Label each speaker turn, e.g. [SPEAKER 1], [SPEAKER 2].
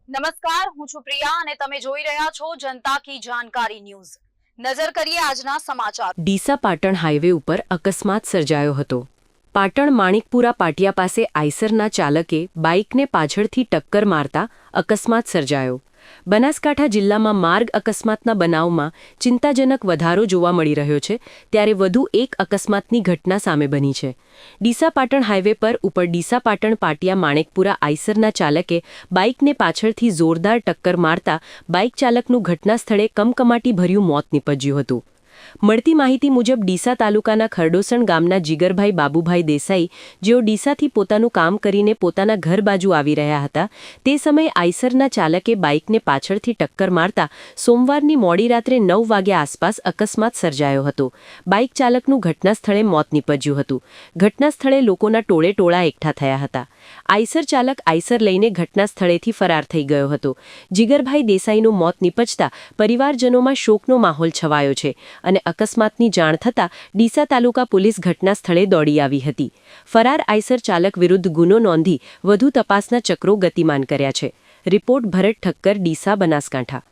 [SPEAKER 1] નમસ્કાર, હું છું પ્રિયા અને તમે જોઈ રહ્યા છો જનતા કી જાણકારી ન્યૂઝ। નજર કરીએ આજના સમાચાર।
[SPEAKER 2] ડીસા પાટણ હાઈવે ઉપર અકસ્માત સર્જાયો હતો। પાટણ માણિકપુરા પાટિયા પાસે આઈસરના ચાલકે બાઇકને પાછળથી ટક્કર મારતા અકસ્માત સર્જાયો। બનાસકાંઠા જિલ્લામાં માર્ગ અકસ્માતના બનાવમાં ચિંતાજનક વધારો જોવા મળી રહ્યો છે, ત્યારે વધુ એક અકસ્માતની ઘટના સામે બની છે। ડીસા પાટણ હાઈવે પર ઉપર ડીસા પાટણ પાટિયા માણિકપુરા આઈસરના ચાલકે બાઇકને પાછળથી જોરદાર ટક્કર મારતા બાઇક ચાલકનું ઘટના સ્થળે કમકમાટીભર્યું મોત નીપજ્યું હતું। મળતી માહિતી મુજબ ડીસા તાલુકાના ખરડોસણ ગામના જીગરભાઈ બાબુભાઈ દેસાઈ, જેઓ ડીસાથી પોતાનું કામ કરીને પોતાના ઘર બાજુ આવી રહ્યા હતા, તે સમયે આઈસરના ચાલકે બાઇકને પાછળથી ટક્કર મારતા સોમવારની મોડી રાત્રે 9 વાગ્યા આસપાસ અકસ્માત સર્જાયો હતો। બાઇક ચાલકનું ઘટના સ્થળે મોત નીપજ્યું હતું। ઘટના સ્થળે લોકોના ટોળે ટોળા એકઠા થયા હતા। આઈસર ચાલક આઈસર લઈને ઘટના સ્થળેથી ફરાર થઈ ગયો હતો। જીગરભાઈ દેસાઈનું મોત નીપજતા પરિવારજનોમાં શોકનો માહોલ છવાયો છે અને અકસ્માતની જાણ થતાં ડીસા તાલુકા પોલીસ ઘટના સ્થળે દોડી આવી હતી। ફરાર આઈસર ચાલક વિરુદ્ધ ગુનો નોંધી વધુ તપાસના ચક્રો ગતિમાન કર્યા છે। રિપોર્ટ ભરત ઠક્કર, ડીસા, બનાસકાંઠા।